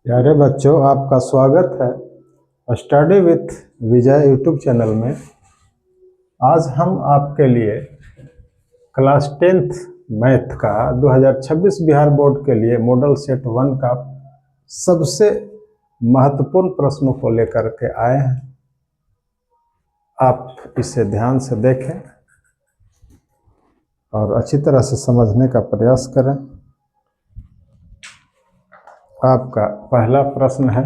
प्यारे बच्चों, आपका स्वागत है study with Vijay YouTube channel में। आज हम आपके लिए क्लास 10th मैथ का 2026 बिहार बोर्ड के लिए मॉडल सेट 1 का सबसे महत्वपूर्ण प्रश्नों को लेकर के आए हैं। आप इसे ध्यान से देखें और अच्छी तरह से समझने का प्रयास करें। आपका पहला प्रश्न है,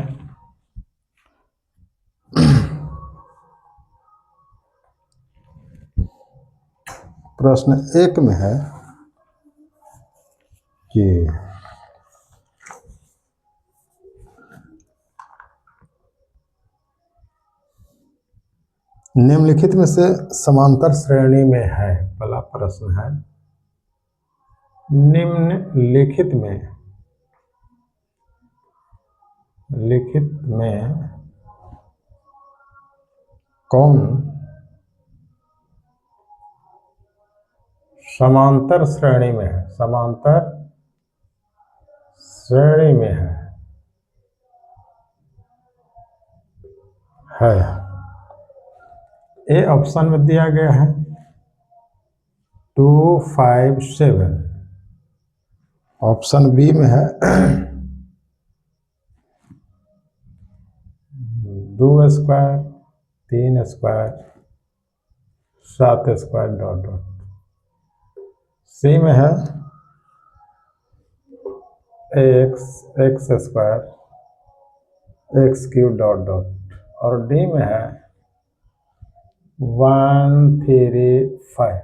प्रश्न 1 में है कि निम्नलिखित में से समांतर श्रेणी में है। पहला प्रश्न है, निम्नलिखित में कौन समांतर श्रेणी में है? समांतर श्रेणी में है। ए ऑप्शन में दिया गया है 2, 5, 7। ऑप्शन बी में है 2 square, 3 square, 7 square dot dot. C में है x square, x cube dot dot. और डी में है 1, 3, 5।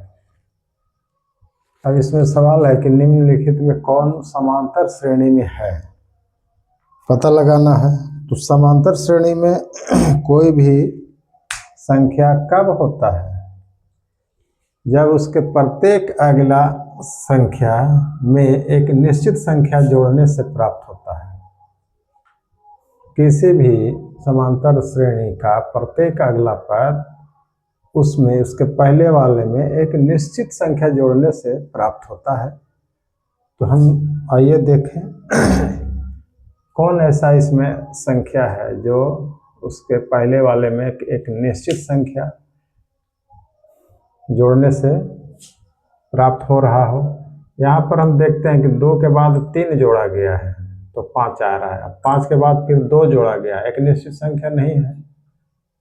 अब इसमें सवाल है कि निम्नलिखित में कौन समांतर श्रेणी में है, पता लगाना है। तो समांतर श्रेणी में कोई भी संख्या कब होता है? जब उसके प्रत्येक अगला संख्या में एक निश्चित संख्या जोड़ने से प्राप्त होता है। किसी भी समांतर श्रेणी का प्रत्येक अगला पद उसमें उसके पहले वाले में एक निश्चित संख्या जोड़ने से प्राप्त होता है। तो हम आइए देखें कौन ऐसा इसमें संख्या है जो उसके पहले वाले में एक निश्चित संख्या जोड़ने से प्राप्त हो रहा हो। यहाँ पर हम देखते हैं कि 2 के बाद 3 जोड़ा गया है तो 5 आ रहा है। अब 5 के बाद फिर 2 जोड़ा गया, एक निश्चित संख्या नहीं है।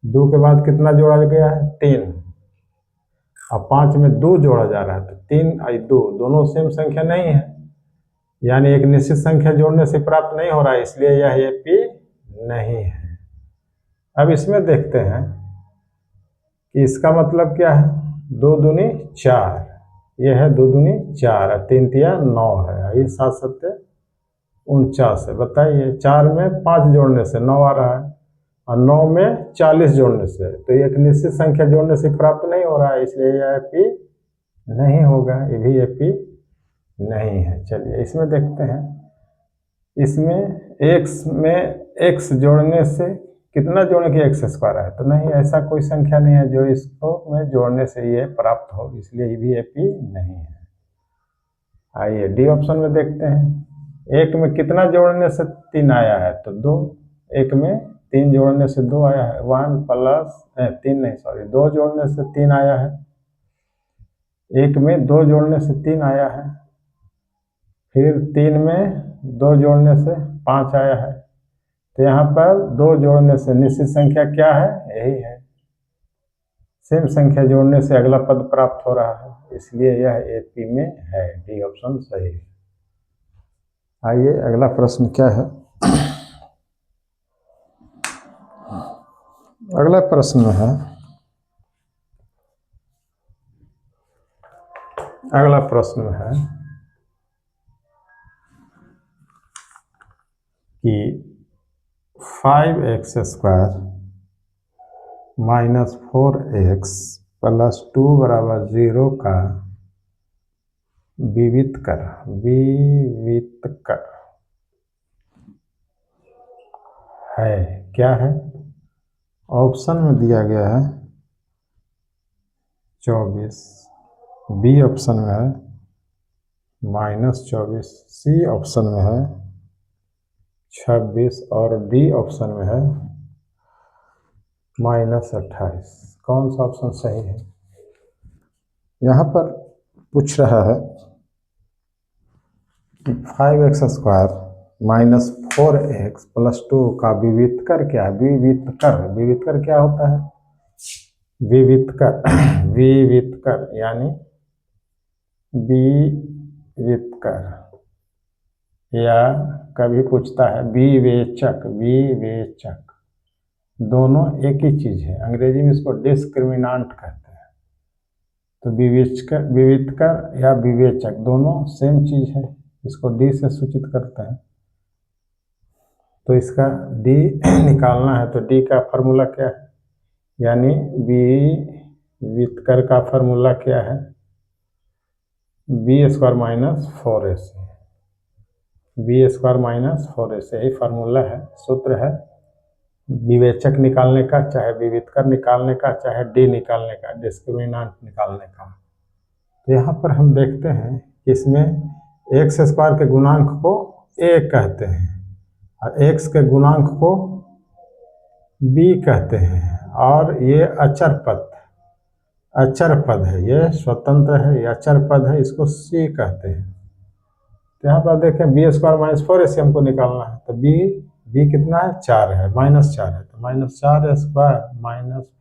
2 के बाद कितना जोड़ा गया है? 3। अब 5 में 2 जोड़ा जा रहा है तो 3 और 2 दोनों सेम संख्या नहीं है, यानी एक निश्चित संख्या जोड़ने से प्राप्त नहीं हो रहा है, इसलिए यह एपी नहीं है। अब इसमें देखते हैं कि इसका मतलब क्या है। 2 दूनी 4, यह है 2 दूनी 4, 3 तिया 9 है, ये 7 7 49 है। बताइए 4 में 5 जोड़ने से 9 आ रहा है और 9 में 40 जोड़ने से, तो एक निश्चित संख्या जोड़ने से प्राप्त नहीं हो रहा है, इसलिए यह एपी नहीं होगा, ये भी एपी नहीं है। चलिए इसमें देखते हैं। इसमें x में x जोड़ने से कितना जोड़ने की x स्क्वायर है, तो नहीं, ऐसा कोई संख्या नहीं है जो इसको में जोड़ने से ये प्राप्त हो, इसलिए ये भी एपी नहीं है। आइए डी ऑप्शन में देखते हैं। 1 में कितना जोड़ने से 3 आया है, तो 2। 1 में 3 जोड़ने से 2 आया है, 1 प्लस 3 नहीं सॉरी 2 जोड़ने से 3 आया है। 1 में 2 जोड़ने से 3 आया है, फिर 3 में 2 जोड़ने से 5 आया है। तो यहाँ पर 2 जोड़ने से निश्चित संख्या क्या है? यही है। सेम संख्या जोड़ने से अगला पद प्राप्त हो रहा है, इसलिए यह एपी में है। डी ऑप्शन सही है। आइए अगला प्रश्न क्या है। अगला प्रश्न है, अगला प्रश्न है कि 5x square minus 4x plus 2 बराबर 0 का विवित कर है। क्या है? ऑप्शन में दिया गया है 24, बी ऑप्शन में है -24, सी ऑप्शन में है 26 और डी ऑप्शन में है -28। कौन सा ऑप्शन सही है? यहाँ पर पूछ रहा है कि 5x² -4x + 2 का विवितकर क्या है? विवितकर क्या होता है? विवितकर यानी विवितकर, या कभी पूछता है विवेचक, दोनों एक ही चीज है। अंग्रेजी में इसको डिस्क्रिमिनांट कहते हैं। तो विवितकर या विवेचक दोनों सेम चीज है, इसको डी से सूचित करते हैं। तो इसका डी निकालना है, तो डी का फार्मूला क्या है? यानी विवितकर का फार्मूला क्या है? b² - 4ac, b² - 4ac यही फार्मूला है, सूत्र है विवेचक निकालने का, चाहे विवितकर निकालने का, चाहे डी निकालने का, डिस्क्रिमिनांट निकालने का। तो यहाँ पर हम देखते हैं कि इसमें x² के गुणांक को a कहते हैं और x के गुणांक को b कहते हैं, और ये अचर पद है, ये स्वतंत्र है, ये अचर पद है, इसको c कहते हैं। तो यहाँ पर देखें b² - 4ac हमको निकालना है, तो b कितना है? 4 है, -4 है, तो -4² -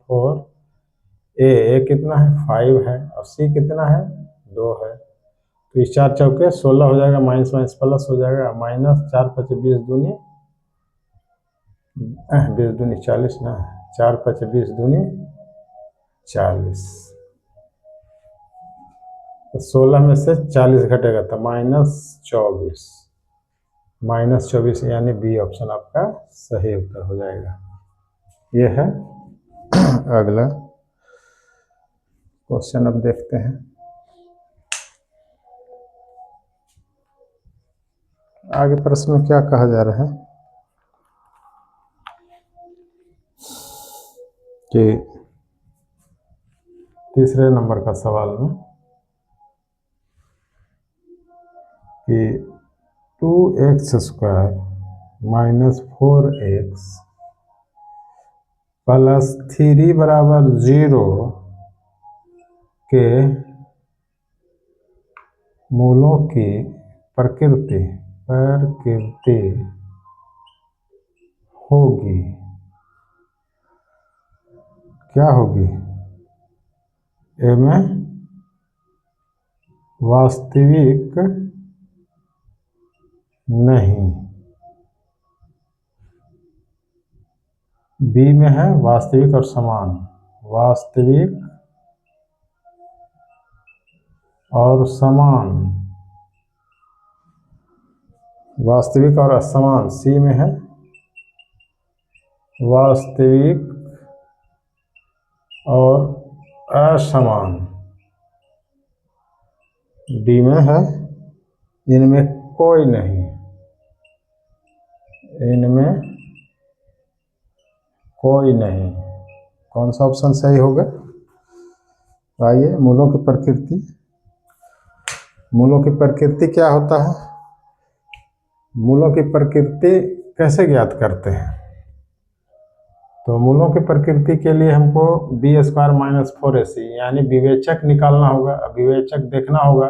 4a कितना है? 5 है, और c कितना है? 2 है। तो इस 4 चौके 16 हो जाएगा, माइनस प्लस हो जाएगा, -4 × 5 = 20 दूनी 40 ना, 4 × 5 = 20 दूनी 40। तो 16 में से 40 घटेगा तो -24 यानी बी ऑप्शन आपका सही उत्तर हो जाएगा। ये है अगला क्वेश्चन। अब देखते हैं आगे प्रश्न में क्या कहा जा रहा है कि तीसरे नंबर का सवाल में कि 2x² - 4x + 3 = 0 के मूलों की प्रकृति होगी। क्या होगी? ए में वास्तविक नहीं, बी में है वास्तविक और समान। वास्तविक और समान, वास्तविक और असमान। सी में है वास्तविक और असमान। डी में है इनमें कोई नहीं, इनमें कोई नहीं। कौन सा ऑप्शन सही होगा? आइए, मूलों की प्रकृति क्या होता है? मूलों की प्रकृति कैसे ज्ञात करते हैं? तो मूलों की प्रकृति के लिए हमको b² - 4ac यानी विवेचक निकालना होगा। विवेचक देखना होगा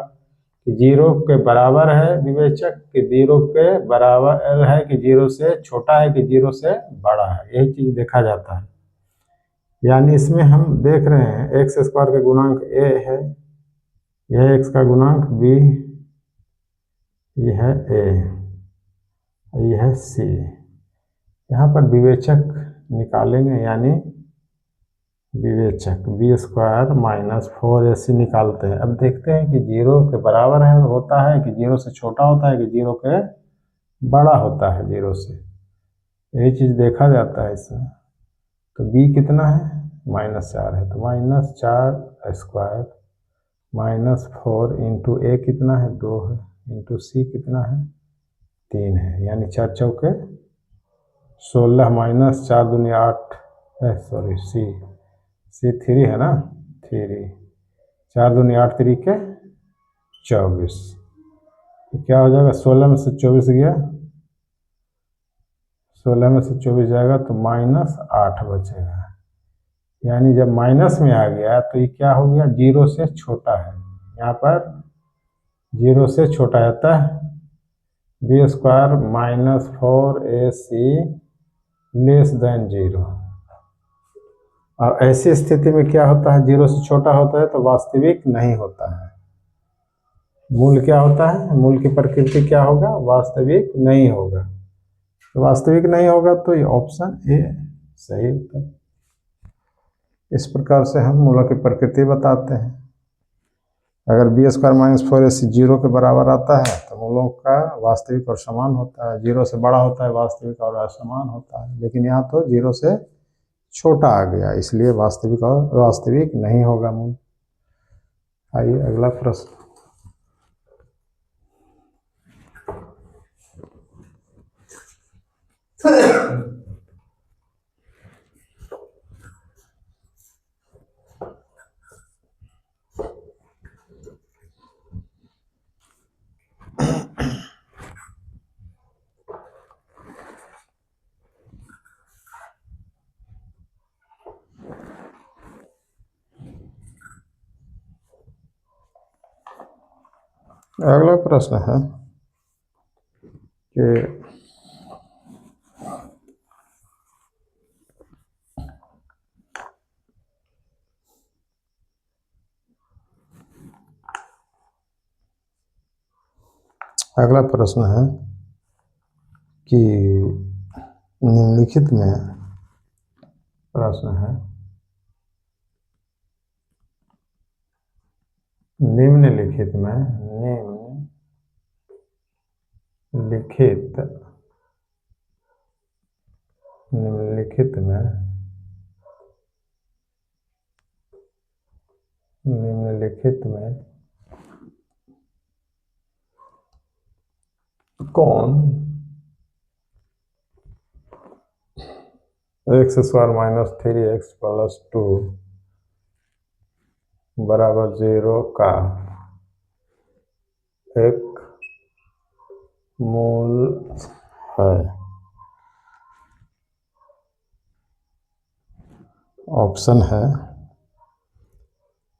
कि 0 के बराबर है विवेचक, कि 0 के बराबर है, कि 0 से छोटा है, कि 0 से बड़ा है, यही चीज देखा जाता है। यानी इसमें हम देख रहे हैं x² के गुणांक a है, यह x का गुणांक b, यह है a, यह है c। यहाँ पर विवेचक निकालेंगे, यानी विवेचक b² - 4ac निकालते हैं। अब देखते हैं कि 0 के बराबर है होता है, कि 0 से छोटा होता है, कि 0 के बड़ा होता है 0 से, यही चीज देखा जाता है इसमें। तो b कितना है? -4 है, तो -4² - 4 × a कितना है? 2 है, × c कितना है? 3 है, यानी 4 चौके 16 - 4 दूनी 8 सॉरी सी 3 है ना, 3, 4 दूनी 8 3 के 24। तो क्या हो जाएगा? 16 में से 24 गया 16 में से 24 जाएगा तो -8 बचेगा। यानी जब माइनस में आ गया तो ये क्या हो गया, 0 से छोटा है। यहाँ पर 0 से छोटा आता है। B square -4ac less than 0। और ऐसी स्थिति में क्या होता है, 0 से छोटा होता है तो वास्तविक नहीं होता है। मूल क्या होता है, मूल की प्रकृति क्या होगा, वास्तविक नहीं होगा। तो वास्तविक नहीं होगा तो ये ऑप्शन ए सही होता है। इस प्रकार से हम मूलों की प्रकृति बताते हैं। अगर बी स्क्वायर -4ac 0 के बराबर आता है तो मूलों का वास्तविक और समान होता है। 0 से बड़ा होता है वास्तविक और असमान होता है, लेकिन यहाँ तो 0 से छोटा आ गया, इसलिए वास्तविक और वास्तविक नहीं होगा मूल। आइए अगला प्रश्न। अगला प्रश्न है कि अगला प्रश्न है कि निम्नलिखित में प्रश्न है, निम्नलिखित में कौन x² - 3x + 2 = 0 का एक मूल है। ऑप्शन है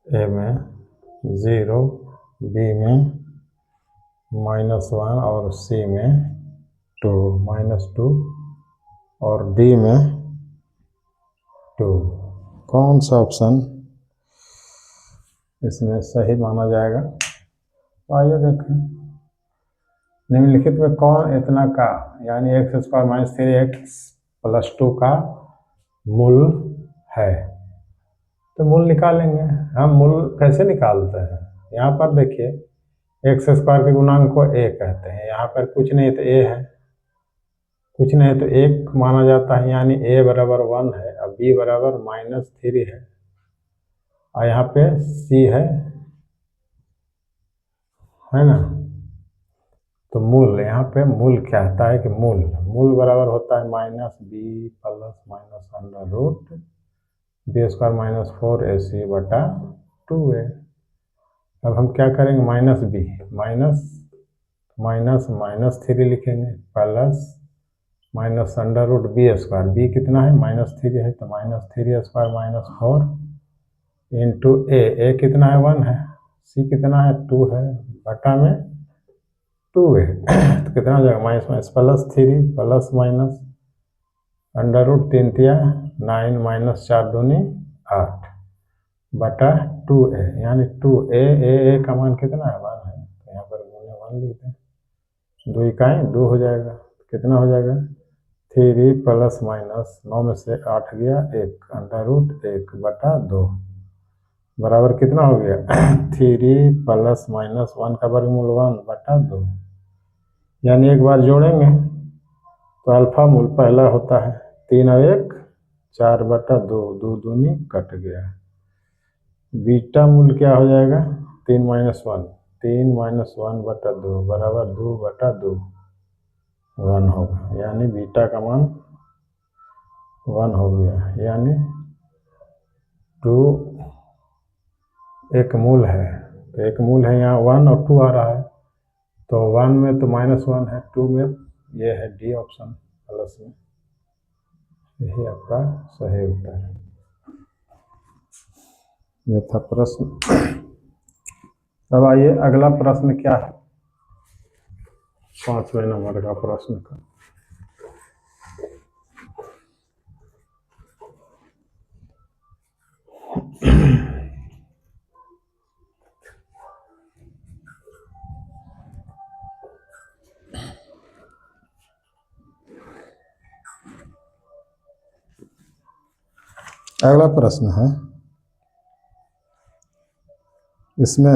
ए में 0, बी में -1 और सी में 2 और डी में 2। कौन सा ऑप्शन इसमें सही माना जाएगा? तो आइए देखें, निम्नलिखित में कौन इतना का यानी x² - 3x + 2 का मूल है। तो मूल निकालेंगे हम। मूल कैसे निकालते हैं, यहाँ पर देखिए x² के गुणांक को a कहते हैं। यहाँ पर कुछ नहीं तो a है, कुछ नहीं तो 1 माना जाता है, यानी a बराबर 1 है और b बराबर -3 है और यहाँ पे c है ना। तो मूल, यहाँ पे मूल कहता है कि मूल बराबर होता है -b + -√b² - 4ac बटा 2a। अब हम क्या करेंगे, -3 लिखेंगे प्लस -√b²। b कितना है, -3 है तो -3² - 4 इंटू a कितना है, 1 है, c कितना है, 2 है, बटा में 2a। तो कितना हो जाएगा, -3 प्लस माइनस √3 9 - 4 दूनी 8 बटा 2a, यानी 2a का मान कितना है, 1 है। तो यहाँ पर 1 लिखते हैं, 2 इकाई 2 हो जाएगा। कितना हो जाएगा, 3 प्लस माइनस 9 में से 8 गया 1 √1 बटा 2 बराबर कितना हो गया 3 प्लस माइनस 1 का वर्गमूल 1 बटा 2। यानी एक बार जोड़ेंगे तो अल्फा मूल पहला होता है 3 और 1 4 बटा 2, 2 दूनी कट गया। बीटा मूल क्या हो जाएगा, 3 - 1 बटा 2 बराबर 2 बटा 2 1 होगा। यानी बीटा का मान 1 हो गया, यानी 2 एक मूल है। तो एक मूल है, यहाँ 1 और 2 आ रहा है, तो 1 में तो -1 है, 2 में ये है डी ऑप्शन प्लस में। यही आपका सही उत्तर है। यह था प्रश्न। अब आइए अगला प्रश्न क्या है, 5वें नंबर का प्रश्न का। अगला प्रश्न है, इसमें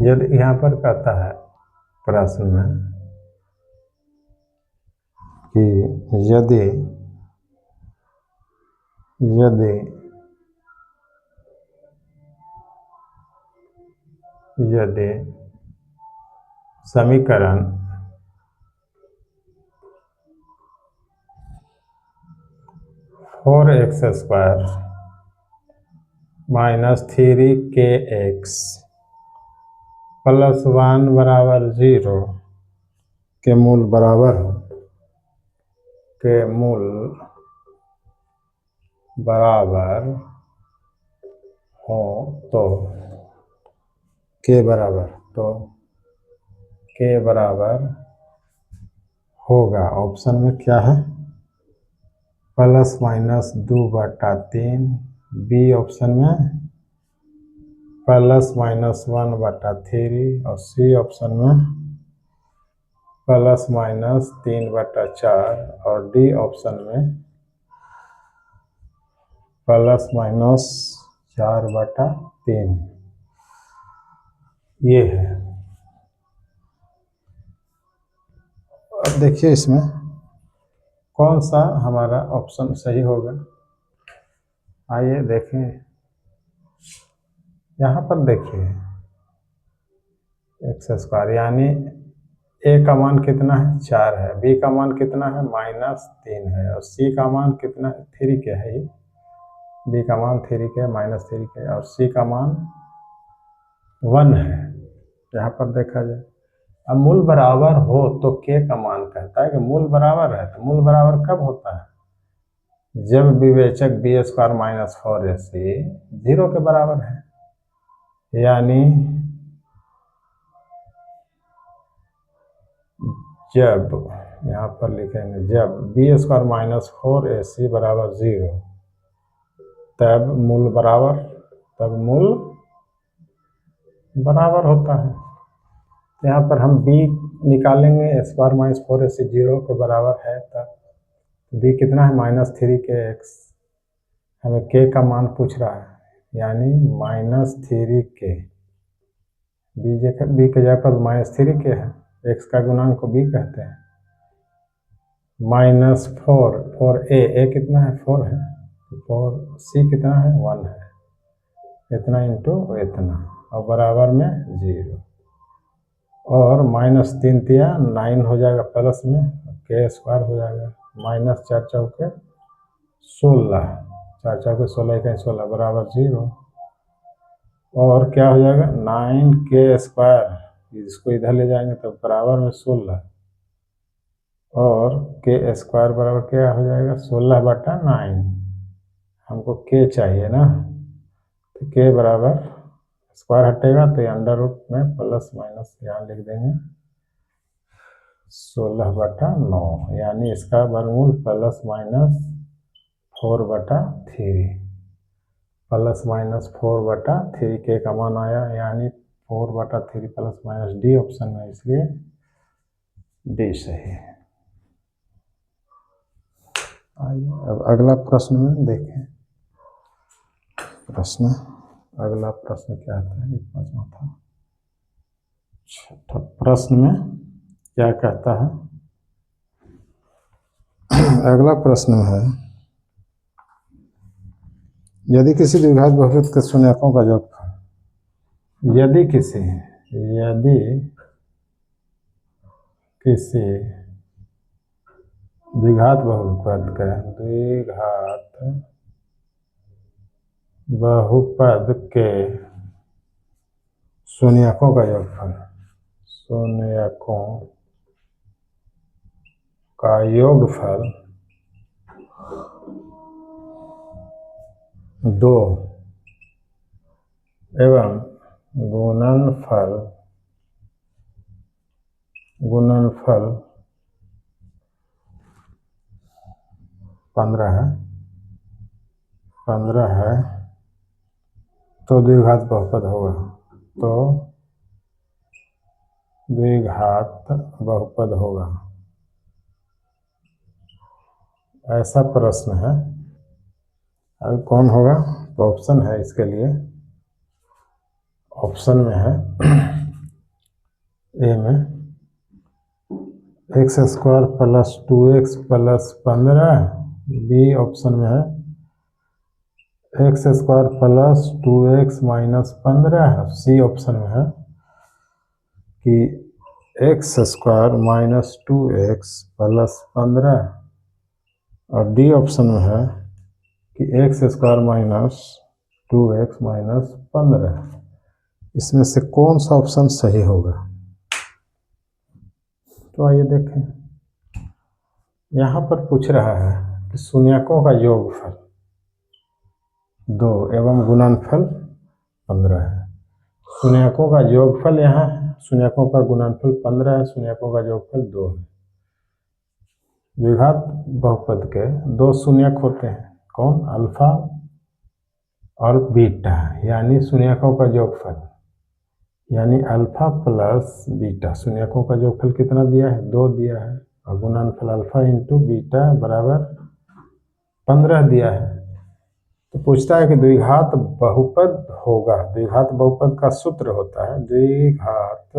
यदि यहाँ पर कहता है प्रश्न में कि यदि यदि यदि समीकरण 4x² माइनस 3kx प्लस 1 बराबर 0 के मूल बराबर हो, तो के बराबर होगा। ऑप्शन में क्या है, ±2/3, बी ऑप्शन में ±1/3 और सी ऑप्शन में ±3/4 और डी ऑप्शन में ±4/3। ये है। अब देखिए इसमें कौन सा हमारा ऑप्शन सही होगा। आइए देखें, यहाँ पर देखिए x² यानी a का मान कितना है, 4 है, b का मान कितना है, -3 है, और c का मान कितना है, 3 के है। ये b का मान 3 के, -3 के, और c का मान 1 है। यहाँ पर देखा जाए, अब मूल बराबर हो तो k का मान कहता है कि मूल बराबर है। तो मूल बराबर कब होता है, जब विवेचक b² - 4ac 0 के बराबर है। यानी जब, यहाँ पर लिखेंगे, जब b² - 4ac बराबर 0 तब मूल बराबर होता है। यहाँ पर हम b निकालेंगे, a² - 4ac 0 के बराबर है, तब b कितना है, -3kx। हमें k का मान पूछ रहा है, यानी -3k। b के जगह पर -3k है, x का गुणांक को b कहते हैं। -4a कितना है, 4 है, 4c कितना है, 1 है, इतना इंटू इतना, और बराबर में 0, और -3 तिया 9 हो जाएगा, प्लस में k² हो जाएगा, -4 चौके 16, 4 चौके 16, 1 16 बराबर 0, और क्या हो जाएगा, 9k², इसको इधर ले जाएंगे तो बराबर में 16, और k² बराबर क्या हो जाएगा, 16/9। हमको k चाहिए ना, तो k बराबर स्क्वायर हटेगा तो अंडर रूट में प्लस माइनस यहाँ लिख देंगे 16/9, यानी इसका वर्गमूल ±4/3, ±4/3 के का मान आया, यानी 4/3 ± डी ऑप्शन में, इसलिए डी सही है। आइए अब अगला प्रश्न में देखें। अगला प्रश्न क्या आता है, 5वां था। छठा प्रश्न में क्या कहता है, अगला प्रश्न है, यदि किसी द्विघात बहुपद के शून्यकों का योगफल, यदि किसी द्विघात बहुपद के द्विघात बहुपद के शून्यकों का योगफल, शून्यकों का योगफल 2 एवं गुणनफल 15 है तो द्विघात बहुपद होगा, तो द्विघात बहुपद होगा। ऐसा प्रश्न है। अब कौन होगा? तो ऑप्शन है इसके लिए, ऑप्शन में है ए में x² + 2x + 15, बी ऑप्शन में है x² + 2x - 15, सी ऑप्शन में है कि x² - 2x + 15, और डी ऑप्शन में है कि x² - 2x - 15। इसमें से कौन सा ऑप्शन सही होगा? तो आइए देखें। यहाँ पर पूछ रहा है कि शून्यकों का योगफल 2 एवं गुणनफल 15 है। शून्यकों का योगफल यहाँ है, शून्यकों का गुणनफल 15 है, शून्यकों का योगफल 2 है। द्विघात बहुपद के 2 शून्यक होते हैं, कौन? अल्फा और बीटा, यानी शून्यकों का योगफल, यानी अल्फा प्लस बीटा। शून्यकों का योगफल कितना दिया है? 2 दिया है, और गुणनफल अल्फा इंटू बीटा बराबर 15 दिया है। तो पूछता है कि द्विघात बहुपद होगा। द्विघात बहुपद का सूत्र होता है द्विघात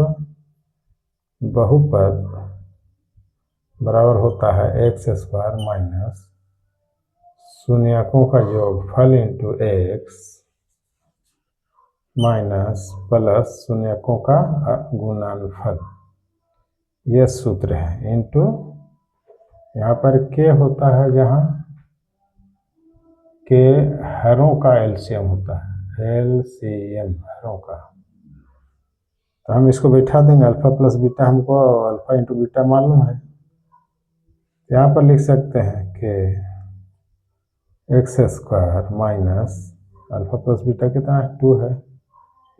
बहुपद बराबर होता है x² माइनस शून्यकों का योगफल इंटू x माइनस प्लस शून्यकों का गुणनफल। यह सूत्र है, इंटू यहाँ पर k होता है, जहाँ k हरों का एलसीएम होता है, एलसीएम हरों का। तो हम इसको बैठा देंगे, अल्फा प्लस बीटा हमको अल्फा इंटू बीटा मालूम है। यहाँ पर लिख सकते हैं कि x² minus alpha plus beta कितना है? 2 है,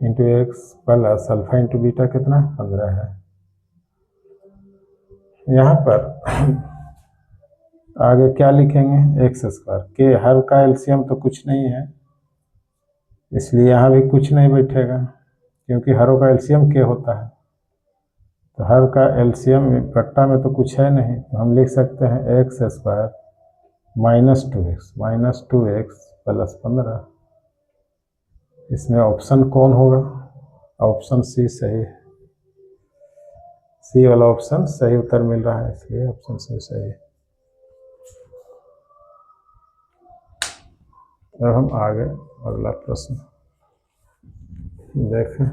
into x plus alpha into beta कितना है? 15 है। यहाँ पर आगे क्या लिखेंगे? x², के हर का एलसीएम तो कुछ नहीं है, इसलिए यहाँ भी कुछ नहीं बैठेगा, क्योंकि हरों का एलसीएम के होता है। तो हर का एलसीएम कट्टा में तो कुछ है नहीं, तो हम लिख सकते हैं x² माइनस 2x प्लस 15। इसमें ऑप्शन कौन होगा? ऑप्शन सी सही है। सी वाला ऑप्शन सही उत्तर मिल रहा है, इसलिए ऑप्शन सी सही है। अब हम आगे अगला प्रश्न देखें।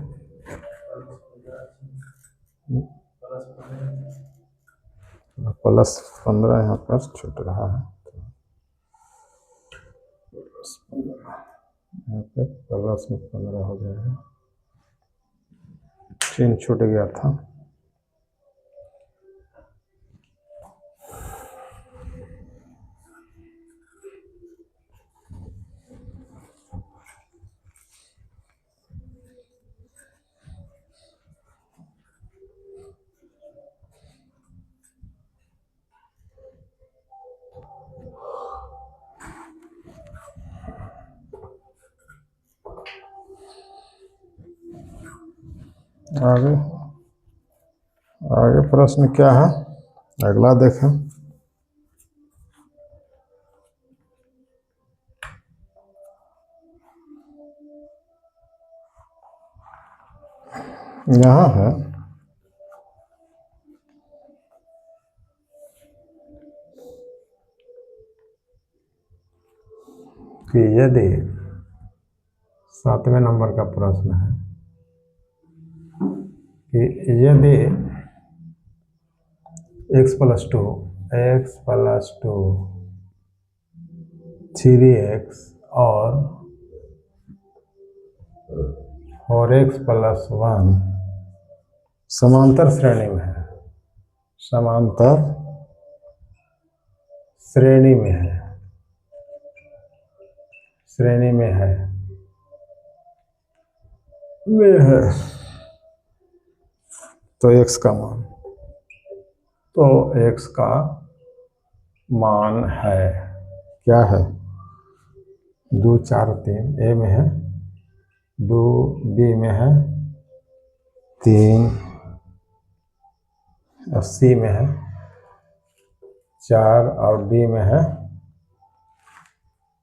+15 यहाँ पर छूट रहा है, यहाँ पे प्लस में 15 हो जाएगा, चिन्ह छूट गया था। आगे प्रश्न क्या है? अगला देखें। यहाँ है कि यदि 7वें नंबर का प्रश्न है कि यदि x + 2 एक्स प्लस 2 3x और 4x प्लस 1 समांतर श्रेणी में है, समांतर श्रेणी में है, श्रेणी में है, तो x का मान, तो x का मान है, क्या है, 2 4 3 ए में है, 2 बी में है, 3 और सी में है, 4 और डी में है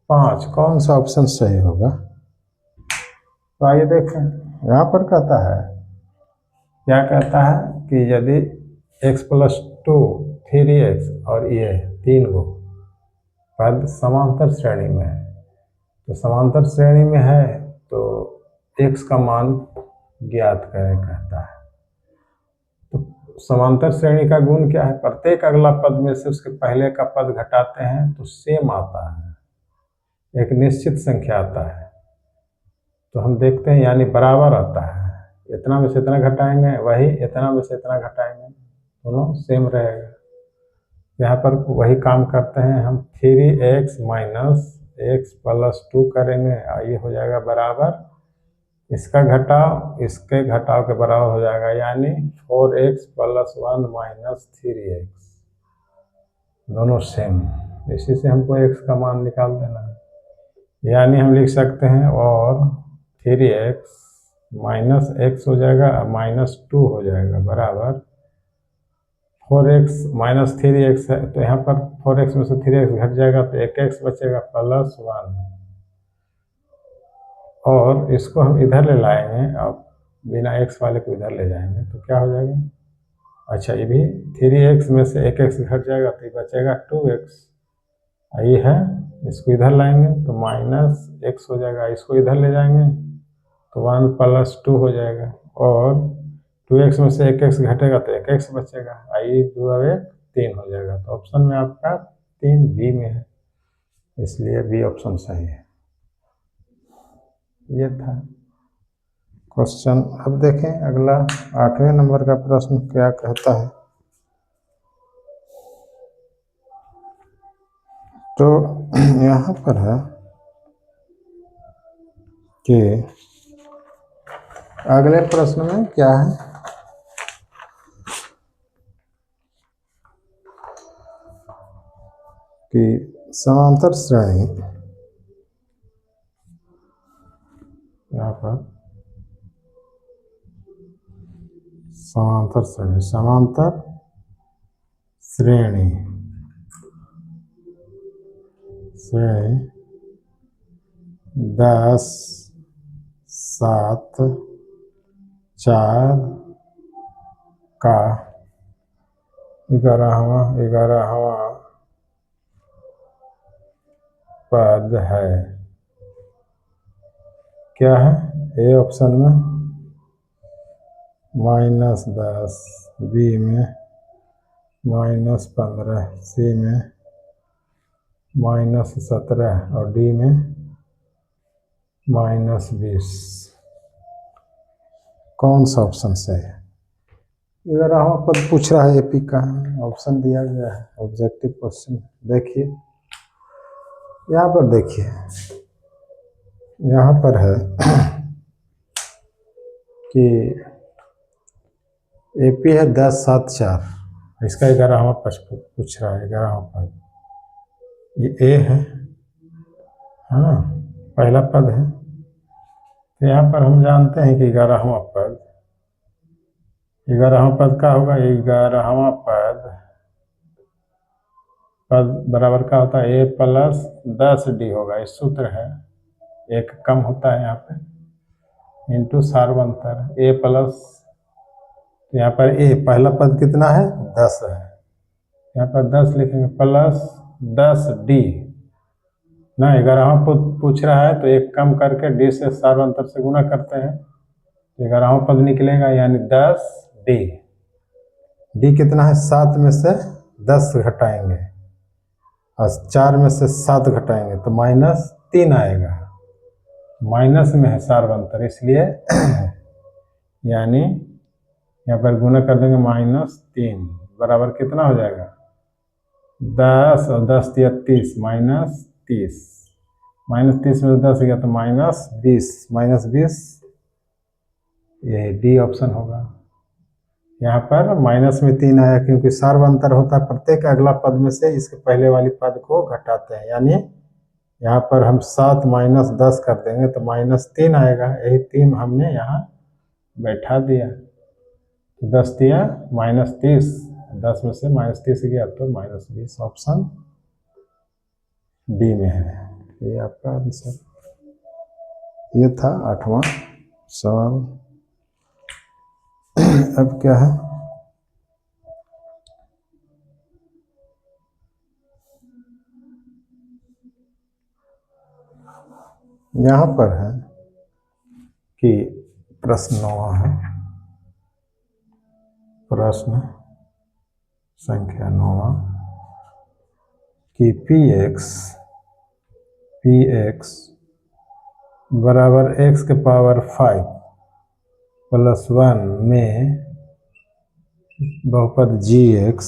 5। कौन सा ऑप्शन सही होगा? तो आइए देखें, यहाँ पर कहता है, क्या कहता है कि यदि x प्लस 2 3x और ये 3 को पद समांतर श्रेणी में है, तो समांतर श्रेणी में है तो x का मान ज्ञात करें कहता है। तो समांतर श्रेणी का गुण क्या है? प्रत्येक अगला पद में से उसके पहले का पद घटाते हैं तो सेम आता है, एक निश्चित संख्या आता है। तो हम देखते हैं यानी बराबर आता है, इतना में से इतना घटाएंगे वही इतना में से इतना घटाएंगे, दोनों सेम रहेगा। यहाँ पर वही काम करते हैं हम, 3x माइनस x प्लस 2 करेंगे, ये हो जाएगा बराबर, इसका घटाव इसके घटाव के बराबर हो जाएगा, यानी 4x प्लस 1 माइनस 3x, दोनों सेम। इसी से हमको x का मान निकाल देना है, यानी हम लिख सकते हैं और 3x माइनस x हो जाएगा माइनस 2 हो जाएगा बराबर 4x माइनस 3x है, तो यहाँ पर 4x में से 3x घट जाएगा तो 1x बचेगा प्लस 1, और इसको हम इधर ले लाएंगे, अब बिना x वाले को इधर ले जाएंगे तो क्या हो जाएगा, अच्छा ये भी 3x में से 1x घट जाएगा तो ये बचेगा 2x, ये है, इसको इधर लाएंगे तो माइनस x हो जाएगा, इसको इधर ले जाएंगे तो 1 प्लस 2 हो जाएगा, और 2x में से 1x घटेगा तो 1x बचेगा, आई 2 और 1 3 हो जाएगा। तो ऑप्शन में आपका 3 बी में है, इसलिए बी ऑप्शन सही है। ये था क्वेश्चन। अब देखें अगला 8वें नंबर का प्रश्न क्या कहता है। तो यहाँ पर है कि अगले प्रश्न में क्या है कि समांतर श्रेणी, यहाँ पर समांतर श्रेणी, समांतर श्रेणी श्रेणी 10 7 4 का 11वां पद है, क्या है, ए ऑप्शन में -10, बी में -15, सी में -17 और डी में -20। कौन सा ऑप्शन सही है? 11वां पद पूछ रहा है एपी का, ऑप्शन दिया गया है, ऑब्जेक्टिव क्वेश्चन। देखिए यहाँ पर, देखिए यहाँ पर है कि एपी है 10 7 4, इसका 11वां पद पूछ रहा है, 11वां पद, ये ए है ना, पहला पद है। तो यहाँ पर हम जानते हैं कि 11वां पद, 11वां पद का होगा, 11वां पद बराबर का होता है ए प्लस 10 डी होगा, इस सूत्र है, एक कम होता है यहाँ पे इंटू सार्वंतर ए प्लस, यहाँ पर ए पहला पद कितना है 10 है, यहाँ पर 10 लिखेंगे प्लस 10 डी ना, 11वां पद पूछ रहा है तो एक कम करके डी से सार्वंतर से गुना करते हैं, तो 11वां पद निकलेगा, यानी 10 डी, डी कितना है 7 में से 10 घटाएंगे और 4 में से 7 घटाएंगे तो -3 आएगा। माइनस में है सार्वंतर, इसलिए यानी यहाँ पर गुना कर देंगे -3 बराबर कितना हो जाएगा 10 और 10 या 30 -30 -30 में 10 गया तो -20 ये डी ऑप्शन होगा। यहाँ पर माइनस में 3 आया क्योंकि सार्वंतर होता है, प्रत्येक अगला पद में से इसके पहले वाली पद को घटाते हैं, यानी यहाँ पर हम 7 - 10 कर देंगे तो -3 आएगा। यही 3 हमने यहाँ बैठा दिया तो 10 दिया -30, 10 में से -30 गया तो -20 ऑप्शन डी में है। ये आपका आंसर। ये था 8वां सवाल। अब क्या है, यहाँ पर है कि प्रश्न 9 है, प्रश्न संख्या 9 कि px बराबर x के पावर 5 + 1 में बहुपद gx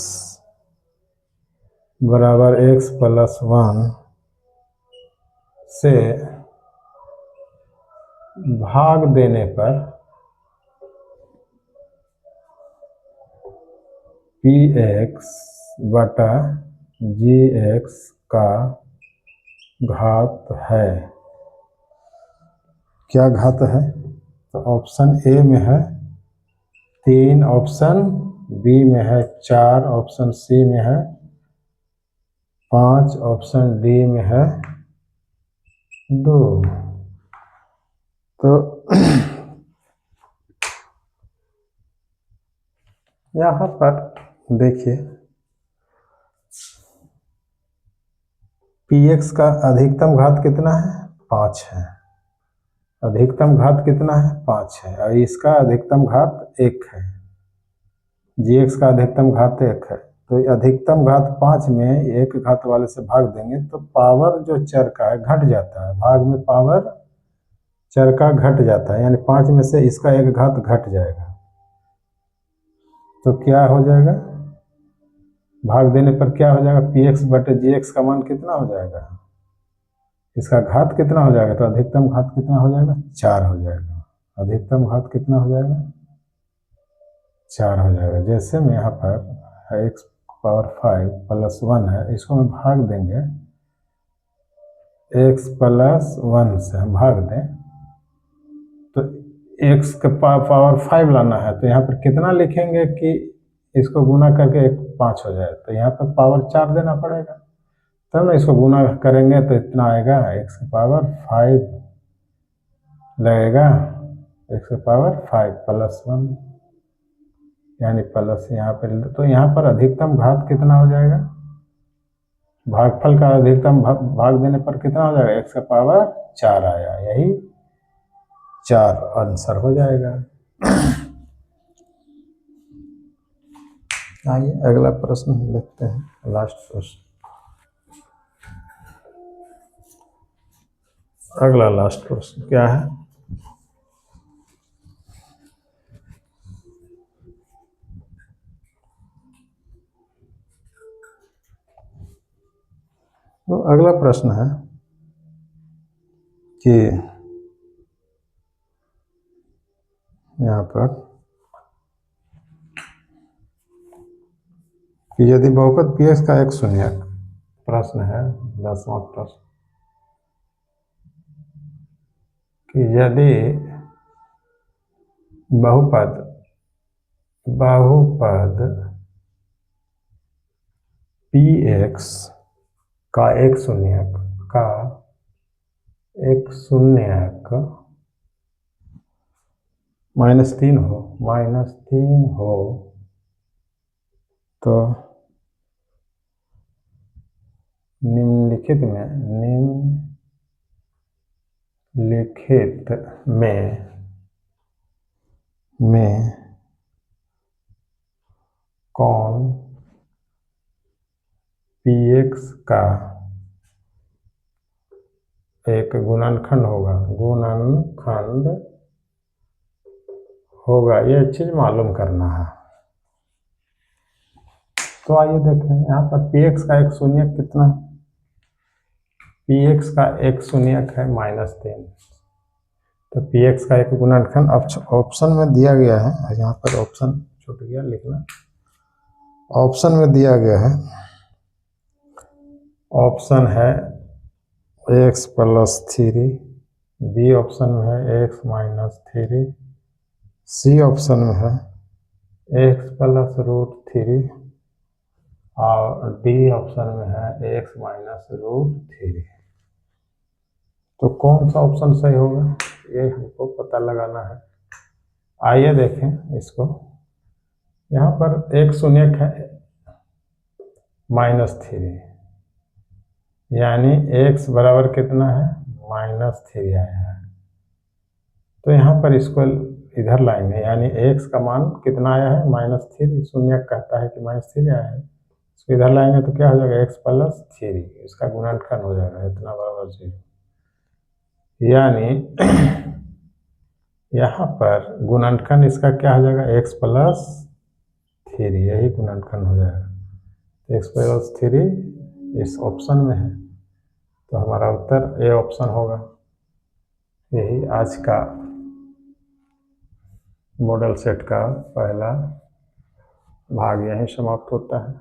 बराबर x + 1 से भाग देने पर px बटा gx का घात है। क्या घात है? तो ऑप्शन ए में है 3, ऑप्शन बी में है 4, ऑप्शन सी में है 5, ऑप्शन डी में है 2। तो यहाँ पर देखिए px का अधिकतम घात कितना है 5 है, अधिकतम घात कितना है 5 है, और इसका अधिकतम घात 1 है, gx का अधिकतम घात 1 है। तो अधिकतम घात 5 में 1 घात वाले से भाग देंगे तो पावर जो चर का है घट जाता है, भाग में पावर चर का घट जाता है, यानी 5 में से इसका 1 घात घट जाएगा। तो क्या हो जाएगा, भाग देने पर क्या हो जाएगा, px बटे gx का मान कितना हो जाएगा, इसका घात कितना हो जाएगा, तो अधिकतम घात कितना हो जाएगा 4 हो जाएगा। अधिकतम घात कितना हो जाएगा 4 हो जाएगा। जैसे में यहाँ पर x पावर 5 + 1 है, इसको हम भाग देंगे x + 1 से हम भाग दें तो x का पावर 5 लाना है, तो यहाँ पर कितना लिखेंगे कि इसको गुना करके 5 हो जाए, तो यहाँ पर पावर 4 देना पड़ेगा, तब ना इसको गुना करेंगे तो इतना आएगा, x की पावर 5 लगेगा, x की पावर 5 + 1 यानी प्लस यहाँ पर, तो यहाँ पर अधिकतम घात कितना हो जाएगा, भागफल का अधिकतम भाग देने पर कितना हो जाएगा, x का पावर 4 आया, यही 4 आंसर हो जाएगा। आइए अगला प्रश्न देखते हैं, लास्ट प्रश्न, अगला लास्ट प्रश्न क्या है, तो अगला प्रश्न है कि यहाँ पर कि यदि बहुपद px का एक शून्यक, प्रश्न है 10वां प्रश्न, कि यदि बहुपद px का एक शून्यक -3 हो तो निम्नलिखित में कौन पी एक्स का एक गुणनखंड होगा, ये चीज मालूम करना है। तो आइए देखें यहाँ पर पी एक्स का एक शून्यक कितना है? पी एक्स का एक शून्यक है -3। तो पी एक्स का एक गुणनखंड ऑप्शन में दिया गया है, यहाँ पर ऑप्शन छूट गया लिखना, ऑप्शन में दिया गया है, ऑप्शन है x + 3, बी ऑप्शन में है x - 3, सी ऑप्शन में है x + √3 और डी ऑप्शन में है x - √3। तो कौन सा ऑप्शन सही होगा ये हमको पता लगाना है। आइए देखें इसको, यहाँ पर एक शून्यक है -3, यानी x बराबर कितना है -3 आया है। तो यहाँ पर इसको इधर लाएंगे, यानी x का मान कितना आया है -3, शून्यक कहता है कि -3 आया है, इसको इधर लाएंगे तो क्या हो जाएगा x + 3, इसका गुणनखंड हो जाएगा इतना बराबर 0, यानी यहाँ पर गुणनखंड इसका क्या हो जाएगा x + 3, यही गुणनखंड हो जाएगा। x + 3 इस ऑप्शन में है, तो हमारा उत्तर ए ऑप्शन होगा। यही आज का मॉडल सेट का पहला भाग यहीं समाप्त होता है।